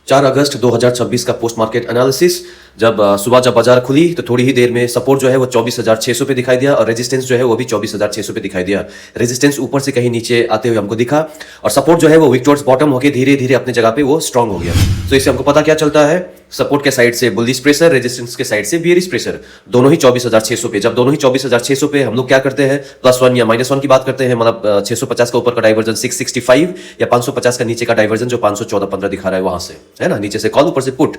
4 अगस्त 2026 का post market analysis. सुबह जब बाजार खुली तो थोड़ी ही देर में सपोर्ट जो है वो 24,600 पे दिखाई दिया और रेजिस्टेंस जो है वो भी 24,600 पे दिखाई दिया। रेजिस्टेंस ऊपर से कहीं नीचे आते हुए हमको दिखा और सपोर्ट जो है वो वीक टॉर्च बॉटम होकर धीरे धीरे अपने जगह पे वो स्ट्रांग हो गया। तो इससे हमको पता क्या चलता है, सपोर्ट के साइड से बुलिश प्रेशर, रेजिस्टेंस के साइड से बियरिश प्रेशर, दोनों ही 24,600 पे। जब दोनों ही 24,600 पे हम लोग क्या करते हैं, +1 या -1 की बात करते हैं, मतलब 650 का ऊपर का डाइवर्जन 665 या 550 का नीचे का डाइवर्जन जो 514.15 दिखा रहा है वहां से, है ना, नीचे से कॉल ऊपर से पुट।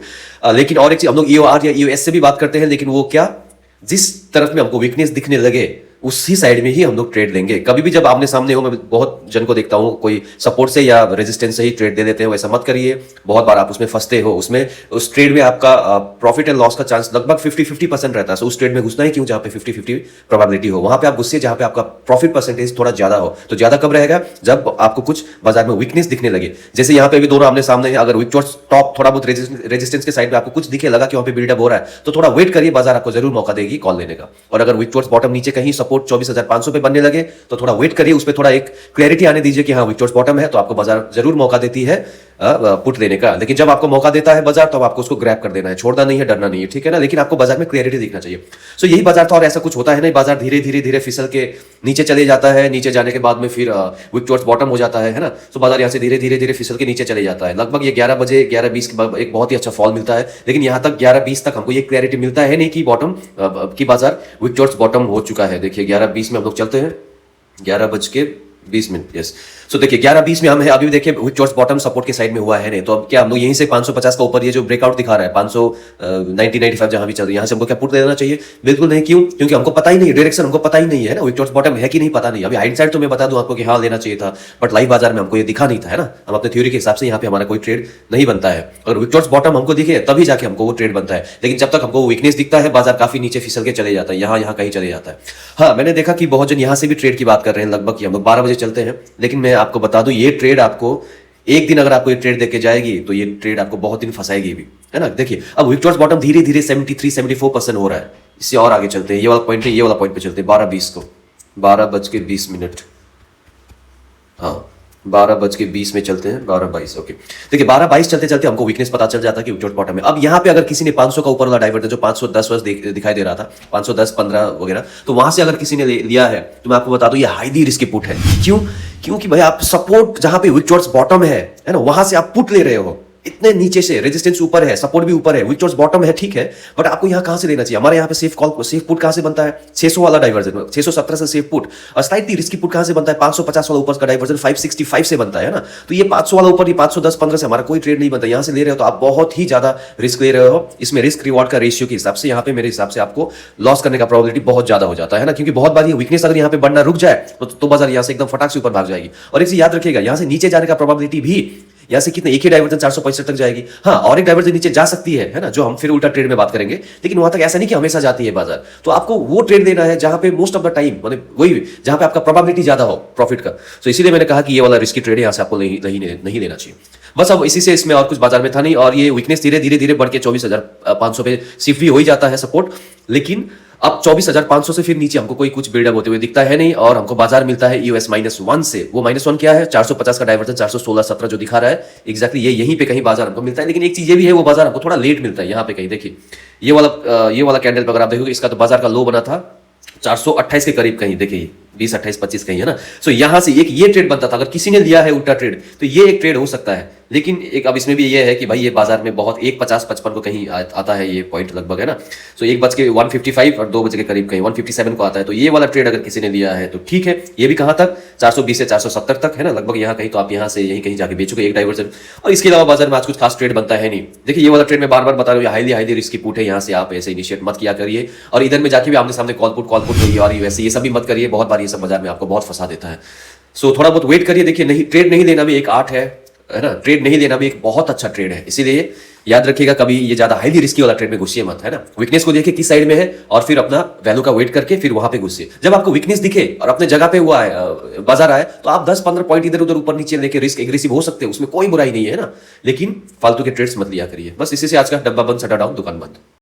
लेकिन और एक चीज हम लोग EOR या EOS से भी बात करते हैं, लेकिन वो क्या, जिस तरफ में हमको वीकनेस दिखने लगे उसी साइड में ही हम लोग ट्रेड लेंगे। कभी भी जब आमने सामने हो, मैं बहुत जन को देखता हूं कोई सपोर्ट से या रेजिस्टेंस से ही ट्रेड दे देते हैं, वैसा मत करिए। बहुत बार आप उसमें फंसते हो, उसमें उस ट्रेड में आपका प्रॉफिट एंड लॉस का चांस लगभग 50-50% रहता है। सो उस ट्रेड में घुसना ही क्यों जहां पे 50-50 प्रोबेबिलिटी हो, वहां पे आप घुसिए जहां पे आपका प्रॉफिट परसेंटेज थोड़ा ज्यादा हो। तो ज्यादा कब रहेगा, जब आपको कुछ बाजार में वीकनेस दिखने लगे। जैसे यहाँ पे भी दोनों आमने सामने है, अगर वीक टॉर्च टॉप थोड़ा बहुत रेजिस्टेंस के साइड में आपको कुछ दिखे लगा कि वहां पे बिल्डअप हो रहा है, तो थोड़ा वेट करिए, बाजार आपको जरूर मौका देगी कॉल लेने का। और अगर वीक टॉर्च बॉटम नीचे कहीं सपोर्ट 24,500 पे बनने लगे तो थोड़ा वेट करिए, उस पर थोड़ा एक क्लैरिटी आने दीजिए कि हाँ वीक टॉर्च बॉटम है, तो आपको बाजार जरूर मौका देती है पुट लेने का। लेकिन जब आपको मौका देता है बाजार, तो आपको उसको ग्रैब कर देना है, छोड़ना नहीं है, डरना नहीं है, ठीक है ना। लेकिन आपको बाजार में क्लैरिटी दिखना चाहिए। सो यही बाजार था और ऐसा कुछ होता है नहीं, बाजार धीरे धीरे धीरे फिसल के नीचे चले जाता है, नीचे जाने के बाद में फिर वीक टॉर्च बॉटम हो जाता है ना। तो बाजार यहाँ से धीरे धीरे धीरे फिसल के नीचे चले जाता है। लगभग ये 11 बजे 11:20 के एक बहुत ही अच्छा फॉल मिलता है, लेकिन यहाँ तक 11:20 तक हमको ये क्लैरिटी मिलता है नहीं कि बॉटम की बाजार वीक टॉर्च बॉटम हो चुका है। देखिए 11:20 में हम लोग चलते हैं, 11:20, यस। सो देखिए 11:20 में हम है, अभी देखिए वीक टॉर्च बॉटम सपोर्ट के साइड में हुआ है नहीं, तो अब क्या हम लोग यहीं से 550 का ऊपर ये जो ब्रेकआउट दिखा रहा है 590-95 जहां भी चल रही है, यहाँ से हमको क्या पुट दे देना चाहिए? बिल्कुल नहीं। क्यों? क्योंकि हमको पता ही नहीं, डायरेक्शन हमको पता ही नहीं है ना, वीक टॉर्च बॉटम है कि नहीं पता नहीं। अभी हाइड साइड तो मैं बता दूं आपको कि हाँ लेना चाहिए था, बट लाइव बाजार में हमको ये दिखा नहीं था, है ना। हम अपने थ्योरी के हिसाब से यहाँ पे हमारा कोई ट्रेड नहीं बनता है। अगर वीक टॉर्च बॉटम हमको दिखे तभी जाके हमको वो ट्रेड बनता है, लेकिन जब तक हमको वीकनेस दिखता है बाजार काफी नीचे फिसल के चले जाता है, यहाँ कहीं चले जाता है। हाँ, मैंने देखा कि बहुत जन यहाँ से भी ट्रेड की बात कर रहे हैं, लगभग हम लोग 12 बजे चलते हैं, लेकिन मैं आपको बता दूं ये ट्रेड आपको एक दिन अगर आपको ये ट्रेड देके जाएगी तो ये ट्रेड आपको बहुत दिन फंसाएगी भी, है ना। देखिए अब वीक टॉर्च बॉटम धीरे धीरे 73-74% हो रहा है। इससे और आगे चलते हैं, ये वाला पॉइंट है, ये वाला पॉइंट पे चलते हैं 12:20 को, 12:20। हाँ 12:20 में चलते हैं, 12:22। ओके देखिए 12:22 चलते चलते हमको वीकनेस पता चल जाता है कि वीक टॉर्च बॉटम है। अब यहाँ पे अगर किसी ने 500 का ऊपर वाला डाइवर्जन जो 510 दिखाई दे रहा था, 510-15 वगैरह, तो वहां से अगर किसी ने लिया है तो मैं आपको बता दूं ये हाईली रिस्की पुट है। क्यों? क्योंकि भाई आप सपोर्ट जहां पे वीक टॉर्च बॉटम है ना, वहां से आप पुट ले रहे हो, इतने नीचे से रेजिस्टेंस ऊपर है, सपोर्ट भी ऊपर है, वीक टॉर्च बॉटम है, ठीक है, बट आपको यहाँ कहां से लेना चाहिए? हमारे यहाँ पे सेफ पुट कहां से बनता है? 600 वाला डाइवर्जन, 617 से सेफ पुट। और स्लाइटली रिस्की पुट कहां से बनता है? 550 वाला ऊपर का डाइवर्जन 565 से बनता है ना। तो ये 500 वाला ऊपर, ये 510-15 से हमारा कोई ट्रेड नहीं बनता। यहाँ से ले रहे हो तो आप बहुत ही ज्यादा रिस्क ले रहे हो। इसमें रिस्क रिवॉर्ड का रेशियो के हिसाब से यहाँ पे मेरे हिसाब से आपको लॉस करने का प्रोबेबिलिटी बहुत ज्यादा हो जाता है ना, क्योंकि बहुत बार ये वीकनेस अगर यहाँ पे बढ़ना रुक जाए तो बाजार यहाँ से एकदम फटाक से ऊपर भाग जाएगी। और एक चीज याद रखिएगा, यहाँ से नीचे जाने का प्रोबेबिलिटी भी यहाँ से कितने, एक ही डाइवर्जन 465 तक जाएगी। हाँ, और एक डाइवर्जन नीचे जा सकती है ना, जो हम फिर उल्टा ट्रेड में बात करेंगे, लेकिन वहां तक ऐसा नहीं कि हमेशा जाती है बाजार। तो आपको वो ट्रेड लेना है जहां पे मोस्ट ऑफ द टाइम, मतलब वही जहां पे आपका प्रोबेबिलिटी ज्यादा हो प्रॉफिट का। तो इसीलिए मैंने कहा कि ये वाला रिस्की ट्रेड यहाँ से आपको नहीं लेना चाहिए। बस अब इसी से इसमें और कुछ बाजार में था नहीं, और ये वीकनेस धीरे धीरे बढ़ के 24,500 पे शिफ्ट भी हो ही जाता है सपोर्ट। लेकिन अब 24,500 से फिर नीचे हमको कोई कुछ बिल्डअप होते हुए दिखता है नहीं, और हमको बाजार मिलता है EOS -1 से। वो -1 क्या है? 450 का डाइवर्जन 416-17 जो दिखा रहा है, एग्जैक्टली ये यहीं पे कहीं बाजार हमको मिलता है। लेकिन एक चीज ये भी है, वो बाजार हमको थोड़ा लेट मिलता है। यहाँ पे कहीं देखिए ये वाला कैंडल पर अगर आप देखोगे, इसका तो बाजार का लो बना था 428 के करीब, कहीं देखिए 20, 28, 25 कहीं, है ना। सो यहां से एक ये ट्रेड बनता था, अगर किसी ने लिया है उल्टा ट्रेड तो ये एक ट्रेड हो सकता है। लेकिन एक अब इसमें भी ये है कि भाई ये बाजार में बहुत 1:50-55 को कहीं आता है ये पॉइंट लगभग, है ना। सो 1:155 और 2 बजे के करीब कहीं 157 को आता है। तो ये वाला ट्रेड अगर किसी ने लिया है तो ठीक है। ये भी कहां तक? 420 से 470 तक, है ना, लगभग यहाँ कहीं। तो आप यहाँ से यहीं कहीं जाके बेचोगे एक डाइवर्जन, और इसके अलावा बाजार में आज कुछ खास ट्रेड बनता है नहीं। देखिए ये वाला ट्रेड मैं बार बार बता रहा हूँ, हाईली रिस्की पुट है, यहाँ से आप ऐसे इनिशिएट मत किया करिए। और इधर में जाके भी आमने सामने कॉल पुट और वैसे ये सब भी मत करिए, बहुत बार ये सब बाजार में आपको बहुत फंसा देता है। सो थोड़ा बहुत वेट करिए। देखिए नहीं, ट्रेड नहीं लेना भी एक आर्ट है ना, ट्रेड नहीं लेना भी एक बहुत अच्छा ट्रेड है। इसीलिए याद रखिएगा कभी ये ज्यादा हाईली रिस्की वाला ट्रेड में घुसिए मत, है ना। वीकनेस को देखिए किस साइड में है और फिर अपना वैल्यू का वेट करके फिर वहां पे घुसिए। जब आपको वीकनेस दिखे और अपने जगह पे हुआ है बाजार आए, तो आप 10-15 पॉइंट इधर उधर ऊपर नीचे लेके रिस्क एग्रेसिव हो सकते हैं, उसमें कोई बुराई नहीं है ना। लेकिन फालतू के ट्रेड्स मत लिया करिए। बस इसी से आज का डब्बा बंद, सटा डाउन, दुकान बंद।